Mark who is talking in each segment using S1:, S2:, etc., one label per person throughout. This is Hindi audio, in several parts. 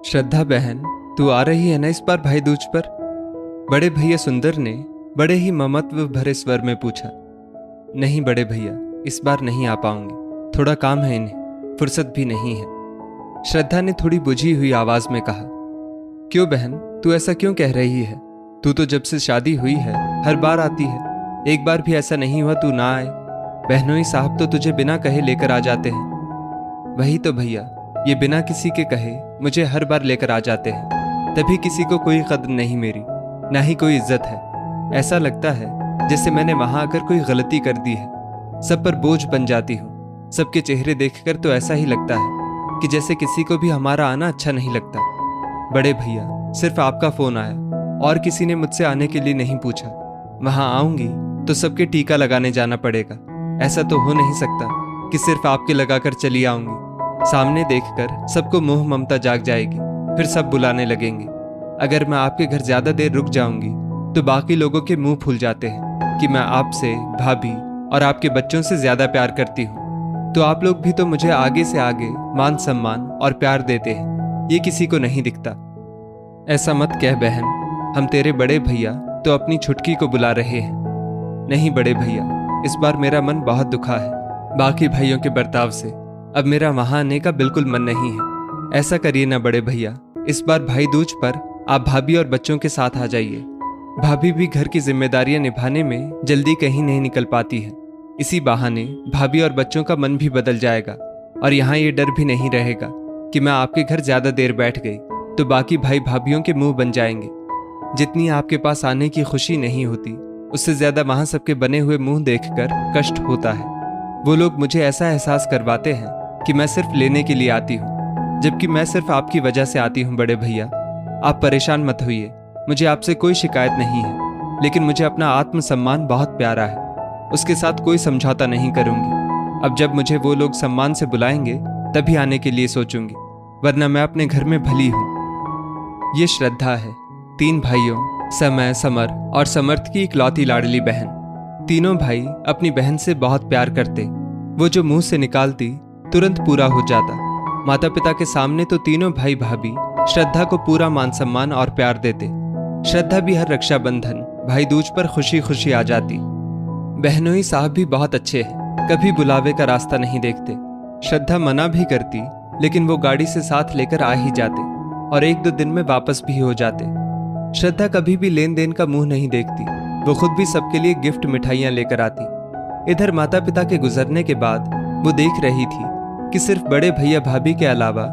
S1: श्रद्धा बहन, तू आ रही है ना इस बार भाई दूज पर? बड़े भैया सुंदर ने बड़े ही ममत्व भरे स्वर में पूछा। नहीं बड़े भैया, इस बार नहीं आ पाऊंगी, थोड़ा काम है इन्हें, फुर्सत भी नहीं है। श्रद्धा ने थोड़ी बुझी हुई आवाज में कहा। क्यों बहन, तू ऐसा क्यों कह रही है? तू तो जब से शादी हुई है हर बार आती है, एक बार भी ऐसा नहीं हुआ तू ना आए। बहनोई साहब तो तुझे बिना कहे लेकर आ जाते हैं। वही तो भैया, ये बिना किसी के कहे मुझे हर बार लेकर आ जाते हैं, तभी किसी को कोई कद्र नहीं मेरी, ना ही कोई इज्जत है। ऐसा लगता है जैसे मैंने वहां आकर कोई गलती कर दी है, सब पर बोझ बन जाती हूँ। सबके चेहरे देखकर तो ऐसा ही लगता है कि जैसे किसी को भी हमारा आना अच्छा नहीं लगता। बड़े भैया, सिर्फ आपका फोन आया और किसी ने मुझसे आने के लिए नहीं पूछा। वहां आऊंगी तो सबके टीका लगाने जाना पड़ेगा। ऐसा तो हो नहीं सकता कि सिर्फ आपके लगाकर चली आऊंगी। सामने देखकर सबको मोह ममता जाग जाएगी, फिर सब बुलाने लगेंगे। अगर मैं आपके घर ज्यादा देर रुक जाऊंगी तो बाकी लोगों के मुंह फूल जाते हैं कि मैं आपसे, भाभी और आपके बच्चों से ज्यादा प्यार करती हूँ। तो आप लोग भी तो मुझे आगे से आगे मान सम्मान और प्यार देते हैं, ये किसी को नहीं दिखता। ऐसा मत कह बहन, हम तेरे बड़े भैया तो अपनी छुटकी को बुला रहे हैं। नहीं बड़े भैया, इस बार मेरा मन बहुत दुखा है बाकी भाइयों के बर्ताव से। अब मेरा वहां आने का बिल्कुल मन नहीं है। ऐसा करिए ना बड़े भैया, इस बार भाई दूज पर आप भाभी और बच्चों के साथ आ जाइए। भाभी भी घर की जिम्मेदारियां निभाने में जल्दी कहीं नहीं निकल पाती है। इसी बहाने भाभी और बच्चों का मन भी बदल जाएगा और यहाँ ये डर भी नहीं रहेगा कि मैं आपके घर ज्यादा देर बैठ गई तो बाकी भाई भाभीयों के मुंह बन जाएंगे। जितनी आपके पास आने की खुशी नहीं होती, उससे ज्यादा वहां सबके बने हुए मुंह देखकर कष्ट होता है। वो लोग मुझे ऐसा एहसास करवाते हैं कि मैं सिर्फ लेने के लिए आती हूँ, जबकि मैं सिर्फ आपकी वजह से आती हूँ। बड़े भैया, आप परेशान मत होइए, मुझे आपसे कोई शिकायत नहीं है, लेकिन मुझे अपना आत्मसम्मान बहुत प्यारा है, उसके साथ कोई समझौता नहीं करूंगी। अब जब मुझे वो लोग सम्मान से बुलाएंगे तभी आने के लिए सोचूंगी, वरना मैं अपने घर में भली हूँ। ये श्रद्धा है, 3 भाइयों समय, समर और समर्थ की इकलौती लाडली बहन। तीनों भाई अपनी बहन से बहुत प्यार करते, वो जो मुंह से निकालती तुरंत पूरा हो जाता। माता पिता के सामने तो तीनों भाई भाभी श्रद्धा को पूरा मान सम्मान और प्यार देते। श्रद्धा भी हर रक्षाबंधन, भाई दूज पर खुशी खुशी आ जाती। बहनोई साहब भी बहुत अच्छे हैं, कभी बुलावे का रास्ता नहीं देखते। श्रद्धा मना भी करती, लेकिन वो गाड़ी से साथ लेकर आ ही जाते और 1-2 दिन में वापस भी हो जाते। श्रद्धा कभी भी लेन देन का मुंह नहीं देखती, वो खुद भी सबके लिए गिफ्ट मिठाइयां लेकर आती। इधर माता पिता के गुजरने के बाद वो देख रही थी कि सिर्फ बड़े भैया भाभी के अलावा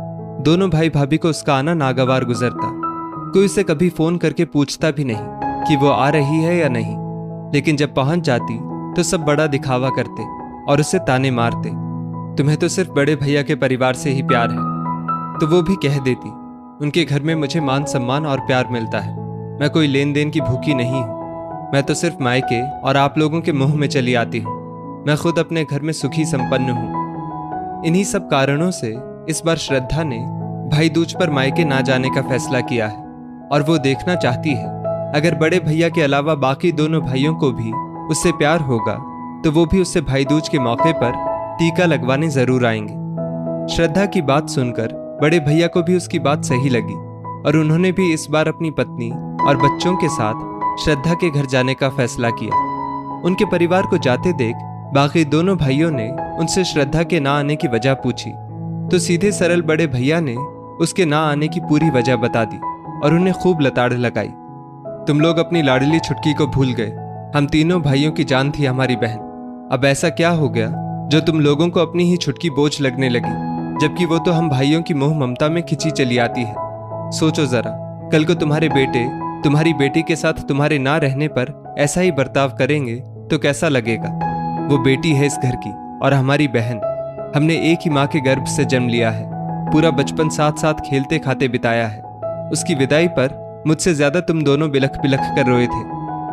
S1: दोनों भाई भाभी को उसका आना नागवार गुजरता। कोई उसे कभी फोन करके पूछता भी नहीं कि वो आ रही है या नहीं, लेकिन जब पहुंच जाती तो सब बड़ा दिखावा करते और उसे ताने मारते। तुम्हें तो सिर्फ बड़े भैया के परिवार से ही प्यार है। तो वो भी कह देती, उनके घर में मुझे मान सम्मान और प्यार मिलता है, मैं कोई लेन देन की भूखी नहीं हूँ। मैं तो सिर्फ मायके और आप लोगों के मुंह में चली आती हूँ, मैं खुद अपने घर में सुखी संपन्न हूँ। इन्हीं सब कारणों से इस बार श्रद्धा ने भाई दूज पर मायके ना जाने का फैसला किया है और वो देखना चाहती है अगर बड़े भैया के अलावा बाकी दोनों भाइयों को भी उससे प्यार होगा तो वो भी उससे भाई दूज के मौके पर टीका लगवाने जरूर आएंगे। श्रद्धा की बात सुनकर बड़े भैया को भी उसकी बात सही लगी और उन्होंने भी इस बार अपनी पत्नी और बच्चों के साथ श्रद्धा के घर जाने का फैसला किया। उनके परिवार को जाते देख बाकी दोनों भाइयों ने उनसे श्रद्धा के ना आने की वजह पूछी तो सीधे सरल बड़े भैया ने उसके ना आने की पूरी वजह बता दी और उन्हें खूब लताड़ लगाई। तुम लोग अपनी लाडली छुटकी को भूल गए, हम तीनों भाइयों की जान थी हमारी बहन। अब ऐसा क्या हो गया जो तुम लोगों को अपनी ही छुटकी बोझ लगने लगी, जबकि वो तो हम भाइयों की मोह ममता में खिंची चली आती है। सोचो जरा, कल को तुम्हारे बेटे तुम्हारी बेटी के साथ तुम्हारे ना रहने पर ऐसा ही बर्ताव करेंगे तो कैसा लगेगा? वो बेटी है इस घर की और हमारी बहन। हमने एक ही माँ के गर्भ से जन्म लिया है, पूरा बचपन साथ साथ खेलते खाते बिताया है। उसकी विदाई पर मुझसे ज्यादा तुम दोनों बिलख बिलख कर रोए थे।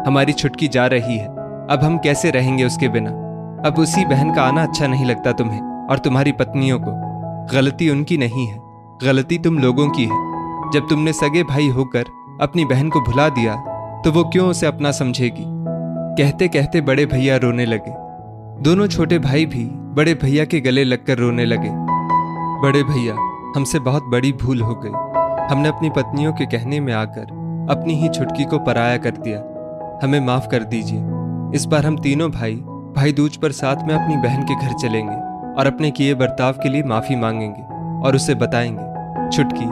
S1: हमारी छुटकी जा रही है, अब हम कैसे रहेंगे उसके बिना? अब उसी बहन का आना अच्छा नहीं लगता तुम्हें और तुम्हारी पत्नियों को। गलती उनकी नहीं है, गलती तुम लोगों की है। जब तुमने सगे भाई होकर अपनी बहन को भुला दिया तो वो क्यों उसे अपना समझेगी? कहते कहते बड़े भैया रोने लगे। दोनों छोटे भाई भी बड़े भैया के गले लगकर रोने लगे। बड़े भैया, हमसे बहुत बड़ी भूल हो गई, हमने अपनी पत्नियों के कहने में आकर अपनी ही छुटकी को पराया कर दिया। हमें माफ कर दीजिए। इस बार हम तीनों भाई दूज पर साथ में अपनी बहन के घर चलेंगे और अपने किए बर्ताव के लिए माफी मांगेंगे और उसे बताएंगे, छुटकी,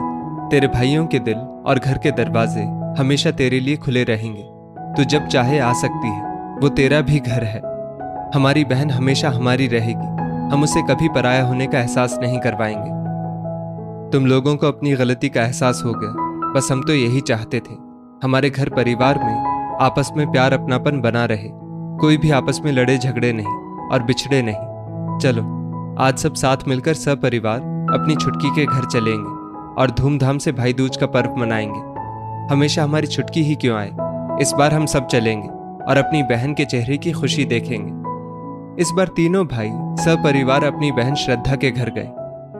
S1: तेरे भाइयों के दिल और घर के दरवाजे हमेशा तेरे लिए खुले रहेंगे। तू जब चाहे आ सकती है, वो तेरा भी घर है। हमारी बहन हमेशा हमारी रहेगी। हम उसे कभी पराया होने का एहसास नहीं करवाएंगे। तुम लोगों को अपनी गलती का एहसास हो गया। बस हम तो यही चाहते थे, हमारे घर परिवार में आपस में प्यार अपनापन बना रहे। कोई भी आपस में लड़े झगड़े नहीं और बिछड़े नहीं। चलो आज सब साथ मिलकर सपरिवार अपनी छुटकी के घर चलेंगे और धूमधाम से भाई दूज का पर्व मनाएंगे। हमेशा हमारी छुटकी ही क्यों आए, इस बार हम सब चलेंगे और अपनी बहन के चेहरे की खुशी देखेंगे। इस बार तीनों भाई सपरिवार अपनी बहन श्रद्धा के घर गए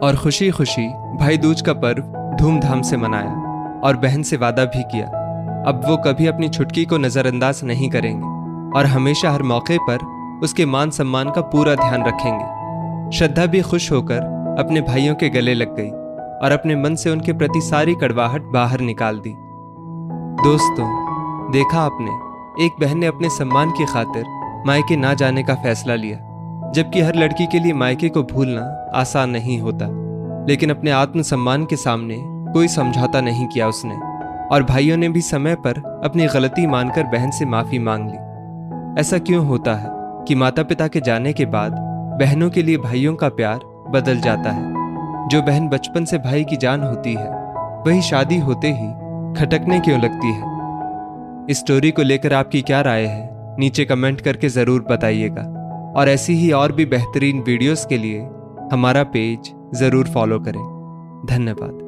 S1: और खुशी खुशी भाई दूज का पर्व धूमधाम से मनाया और बहन से वादा भी किया, अब वो कभी अपनी छुटकी को नजरअंदाज नहीं करेंगे और हमेशा हर मौके पर उसके मान सम्मान का पूरा ध्यान रखेंगे। श्रद्धा भी खुश होकर अपने भाइयों के गले लग गई और अपने मन से उनके प्रति सारी कड़वाहट बाहर निकाल दी। दोस्तों, देखा आपने, एक बहन ने अपने सम्मान की खातिर मायके ना जाने का फैसला लिया, जबकि हर लड़की के लिए मायके को भूलना आसान नहीं होता। लेकिन अपने आत्मसम्मान के सामने कोई समझौता नहीं किया उसने, और भाइयों ने भी समय पर अपनी गलती मानकर बहन से माफी मांग ली। ऐसा क्यों होता है कि माता पिता के जाने के बाद बहनों के लिए भाइयों का प्यार बदल जाता है। जो बहन बचपन से भाई की जान होती है, वही शादी होते ही खटकने क्यों लगती है। इस स्टोरी को लेकर आपकी क्या राय है, नीचे कमेंट करके ज़रूर बताइएगा। और ऐसी ही और भी बेहतरीन वीडियोस के लिए हमारा पेज ज़रूर फॉलो करें। धन्यवाद।